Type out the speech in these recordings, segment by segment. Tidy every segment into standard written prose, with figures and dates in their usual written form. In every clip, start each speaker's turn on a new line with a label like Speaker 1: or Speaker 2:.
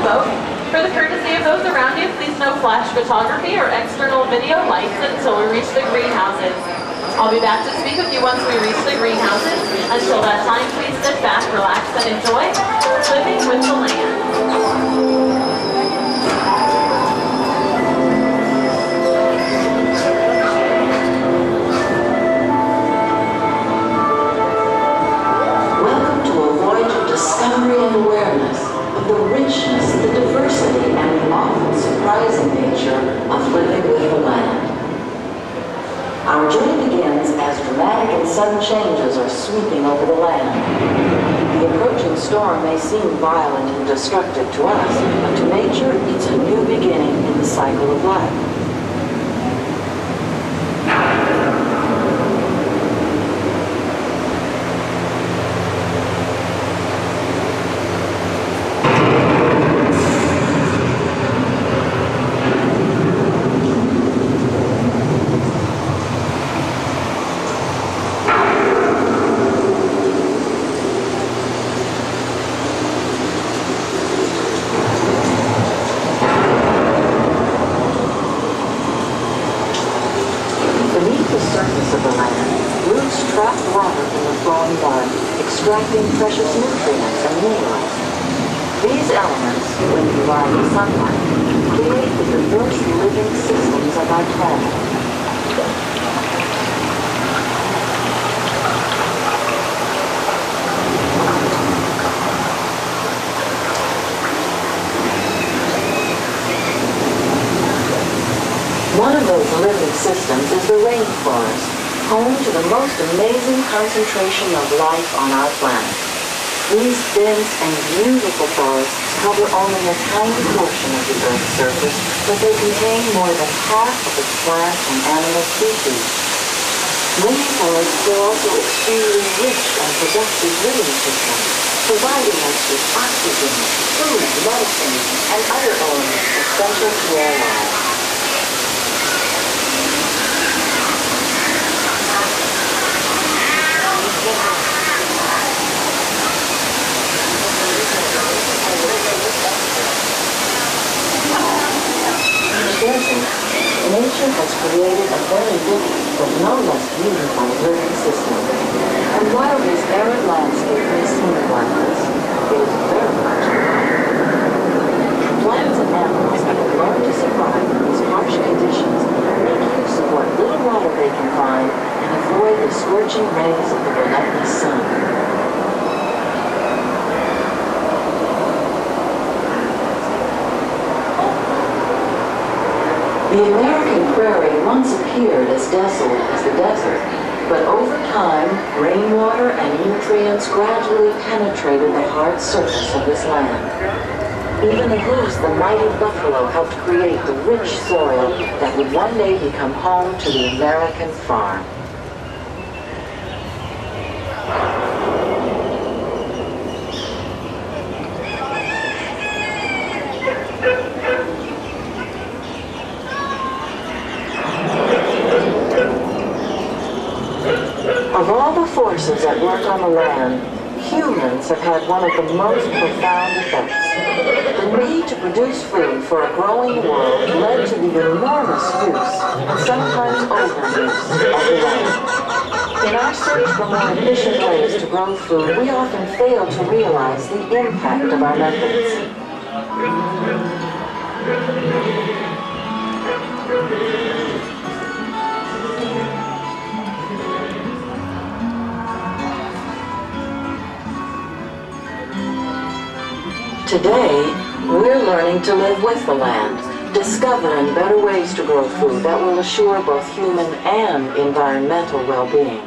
Speaker 1: boat. For the courtesy of those around you, please no flash photography or external video lights until we reach the greenhouses. I'll be back to speak with you once we reach the greenhouses. Until that time, please sit back, relax, and enjoy living with the land.
Speaker 2: Discovery and awareness of the richness, the diversity, and the often surprising nature of living with the land. Our journey begins as dramatic and sudden changes are sweeping over the land. The approaching storm may seem violent and destructive to us, but to nature, it's a new beginning in the cycle of life. Extracting precious nutrients and minerals. These elements, when derived from sunlight, create the diverse living systems of our planet. One of those living systems is the rainforest, home to the most amazing concentration of life on our planet. These dense and beautiful forests cover only a tiny portion of the Earth's surface, but they contain more than half of its plant and animal species. Rainforests are also extremely rich and productive living systems, providing us with oxygen, food, medicine, and other elements essential to our lives. Nature has created a very different but no less beautiful living system. And while this arid landscape may seem like this, it is very much alive. Plants and animals that have learned to survive in these harsh conditions make use of what little water they can find and avoid the scorching rays of the relentless sun. The American prairie once appeared as desolate as the desert, but over time, rainwater and nutrients gradually penetrated the hard surface of this land. Even the hooves of the mighty buffalo helped create the rich soil that would one day become home to the American farm. Of all the forces at work on the land, humans have had one of the most profound effects. The need to produce food for a growing world led to the enormous use, and sometimes overuse, of the land. In our search for more efficient ways to grow food, we often fail to realize the impact of our methods. Today, we're learning to live with the land, discovering better ways to grow food that will assure both human and environmental well-being.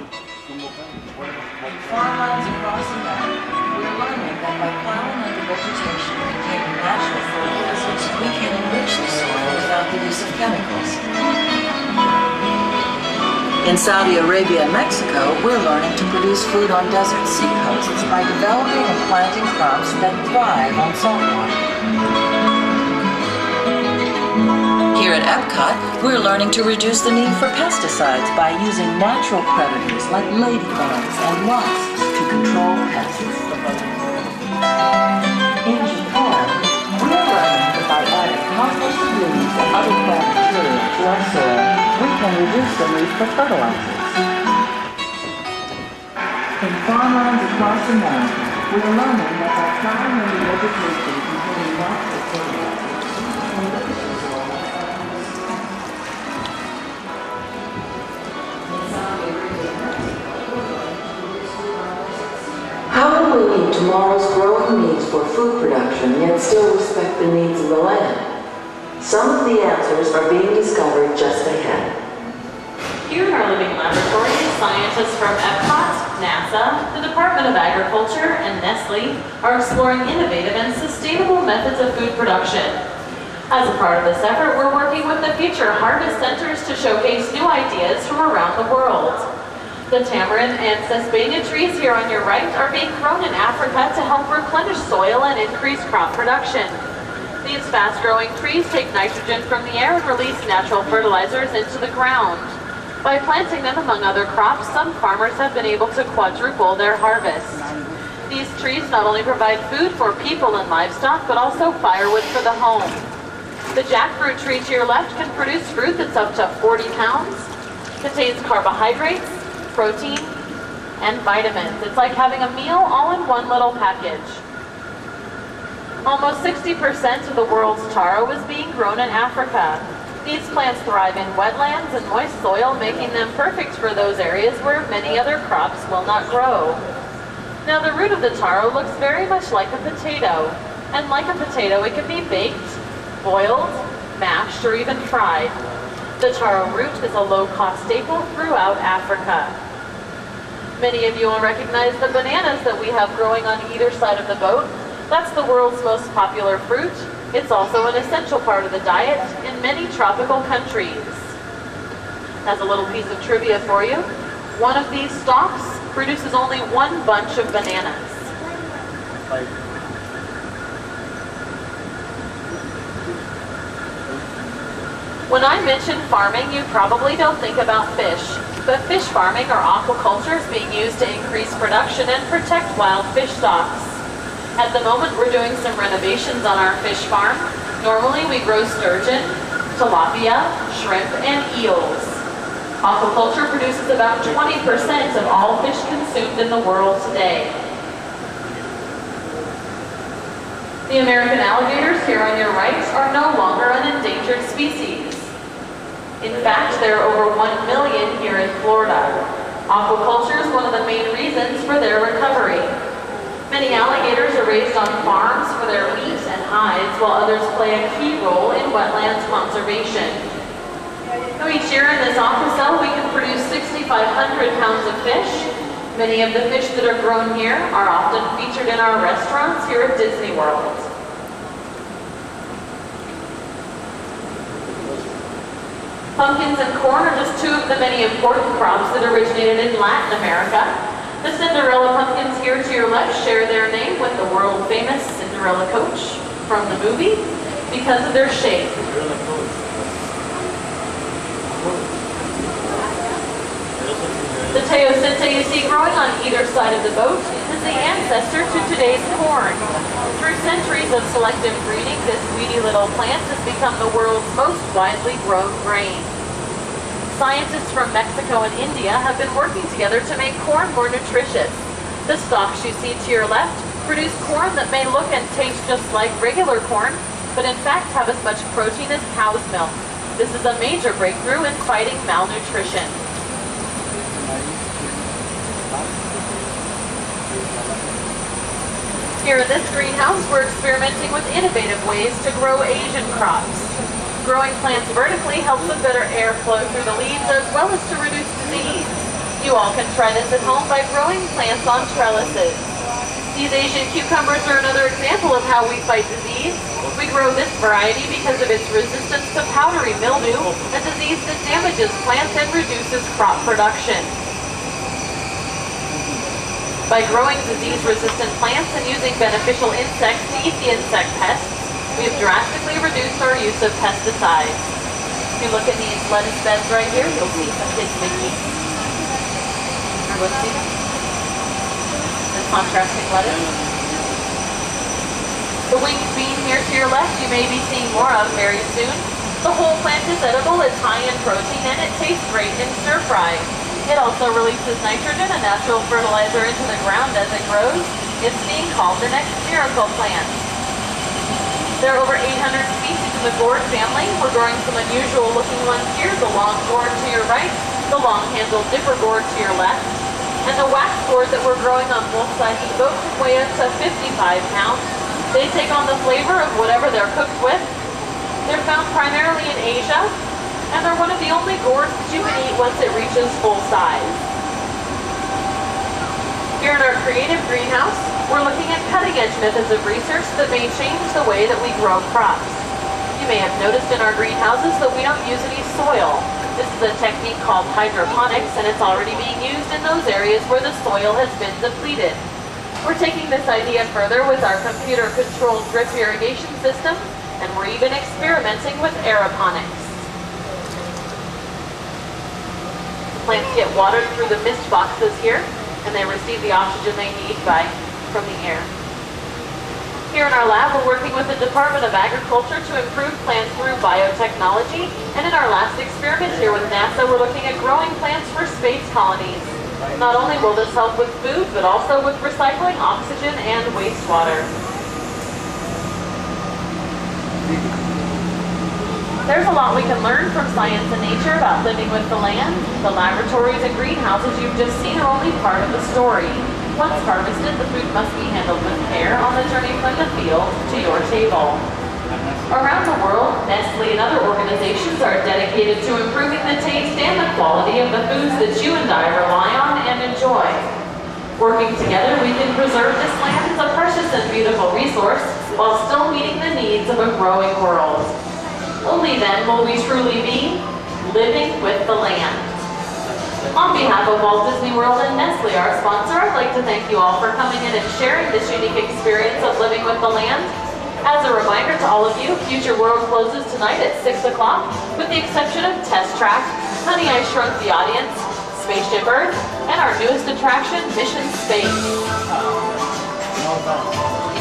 Speaker 2: Farmlands across America, we're learning that by plowing under vegetation containing natural fertilizers, we can enrich the soil without the use of chemicals. In Saudi Arabia and Mexico, we're learning to produce food on desert seacoasts by developing and planting crops that thrive on salt water. Here at Epcot, we're learning to reduce the need for pesticides by using natural predators like ladybugs and wasps to control pests. In Japan, we're for fertilizers. In farmlands across America, we're learning that by plowing into vegetation containing lots of fertilizers, how do we meet tomorrow's growing needs for food production, yet still respect the needs of the land? Some of the answers are being discovered just ahead.
Speaker 1: Here in our living laboratory, scientists from Epcot, NASA, the Department of Agriculture, and Nestle are exploring innovative and sustainable methods of food production. As a part of this effort, we're working with the Future Harvest Centers to showcase new ideas from around the world. The tamarind and sesbania trees here on your right are being grown in Africa to help replenish soil and increase crop production. These fast-growing trees take nitrogen from the air and release natural fertilizers into the ground. By planting them among other crops, some farmers have been able to quadruple their harvest. These trees not only provide food for people and livestock, but also firewood for the home. The jackfruit tree to your left can produce fruit that's up to 40 pounds, contains carbohydrates, protein, and vitamins. It's like having a meal all in one little package. Almost 60% of the world's taro is being grown in Africa. These plants thrive in wetlands and moist soil, making them perfect for those areas where many other crops will not grow. Now the root of the taro looks very much like a potato, and like a potato it can be baked, boiled, mashed, or even fried. The taro root is a low-cost staple throughout Africa. Many of you will recognize the bananas that we have growing on either side of the boat. That's the world's most popular fruit. It's also an essential part of the diet in many tropical countries. As a little piece of trivia for you, one of these stalks produces only one bunch of bananas. When I mention farming, you probably don't think about fish, but fish farming or aquaculture is being used to increase production and protect wild fish stocks. At the moment, we're doing some renovations on our fish farm. Normally, we grow sturgeon, tilapia, shrimp, and eels. Aquaculture produces about 20% of all fish consumed in the world today. The American alligators here on your right are no longer an endangered species. In fact, there are over 1 million here in Florida. Aquaculture is one of the main reasons for their recovery. Many alligators are raised on farms for their meat and hides, while others play a key role in wetlands conservation. Now, each year in this aqua cell, we can produce 6,500 pounds of fish. Many of the fish that are grown here are often featured in our restaurants here at Disney World. Pumpkins and corn are just two of the many important crops that originated in Latin America. The Cinderella pumpkins here to your left share their name with the world-famous Cinderella coach from the movie because of their shape. The teosinte you see growing on either side of the boat is the ancestor to today's corn. Through centuries of selective breeding, this weedy little plant has become the world's most widely grown grain. Scientists from Mexico and India have been working together to make corn more nutritious. The stalks you see to your left produce corn that may look and taste just like regular corn, but in fact have as much protein as cow's milk. This is a major breakthrough in fighting malnutrition. Here in this greenhouse, we're experimenting with innovative ways to grow Asian crops. Growing plants vertically helps with better airflow through the leaves as well as to reduce disease. You all can try this at home by growing plants on trellises. These Asian cucumbers are another example of how we fight disease. We grow this variety because of its resistance to powdery mildew, a disease that damages plants and reduces crop production. By growing disease-resistant plants and using beneficial insects to eat the insect pests, we have drastically reduced our use of pesticides. If you look at these lettuce beds right here, you'll see some kids making. Let's see. The contrasting lettuce. The winged bean here to your left, you may be seeing more of very soon. The whole plant is edible, it's high in protein, and it tastes great in stir-fry. It also releases nitrogen, a natural fertilizer, into the ground as it grows. It's being called the next miracle plant. There are over 800 species in the gourd family. We're growing some unusual looking ones here. The long gourd to your right, the long-handled dipper gourd to your left, and the wax gourd that we're growing on both sides of the boat can weigh up to 55 pounds. They take on the flavor of whatever they're cooked with. They're found primarily in Asia, and they're one of the only gourds that you can eat once it reaches full size. Here in our creative greenhouse, we're looking at cutting-edge methods of research that may change the way that we grow crops. You may have noticed in our greenhouses that we don't use any soil. This is a technique called hydroponics, and it's already being used in those areas where the soil has been depleted. We're taking this idea further with our computer-controlled drip irrigation system, and we're even experimenting with aeroponics. The plants get watered through the mist boxes here, and they receive the oxygen they need from the air. Here in our lab, we're working with the Department of Agriculture to improve plants through biotechnology, and in our last experiment here with NASA, we're looking at growing plants for space colonies. Not only will this help with food, but also with recycling oxygen and wastewater. There's a lot we can learn from science and nature about living with the land. The laboratories and greenhouses you've just seen are only part of the story. Once harvested, the food must be handled with care on the journey from the field to your table. Around the world, Nestle and other organizations are dedicated to improving the taste and the quality of the foods that you and I rely on and enjoy. Working together, we can preserve this land as a precious and beautiful resource while still meeting the needs of a growing world. Only then will we truly be living with the land. On behalf of Walt Disney World and Nestle, our sponsor, I'd like to thank you all for coming in and sharing this unique experience of living with the land. As a reminder to all of you, Future World closes tonight at 6 o'clock, with the exception of Test Track, Honey, I Shrunk the Audience, Spaceship Earth, and our newest attraction, Mission Space.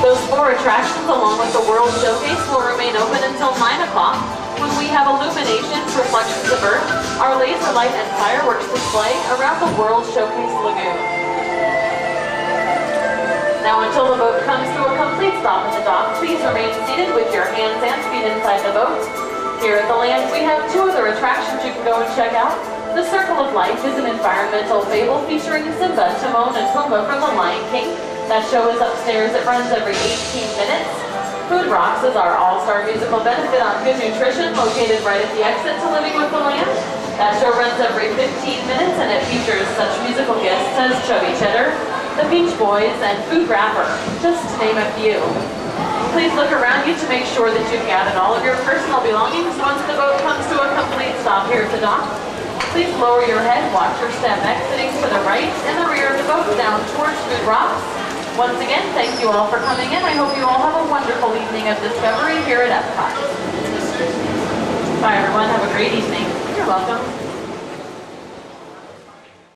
Speaker 1: Those 4 attractions, along with the World Showcase, will remain open until 9 o'clock, when we have illuminations, reflections of Earth, our laser light and fireworks display around the World Showcase Lagoon. Now, until the boat comes to a complete stop in the dock, please remain seated with your hands and feet inside the boat. Here at the land, we have 2 other attractions you can go and check out. The Circle of Life is an environmental fable featuring Simba, Timon, and Pumbaa from The Lion King. That show is upstairs. It runs every 18 minutes. Food Rocks is our all-star musical benefit on good nutrition, located right at the exit to Living with the Land. That show runs every 15 minutes, and it features such musical guests as Chubby Cheddar, the Beach Boys, and Food Rapper, just to name a few. Please look around you to make sure that you've gathered all of your personal belongings once the boat comes to a complete stop here at the dock. Please lower your head, watch your step exiting to the right and the rear of the boat down towards Food Rocks. Once again, thank you all for coming in. I hope you all have a wonderful evening of discovery here at Epcot. Bye everyone, have a great evening. You're welcome.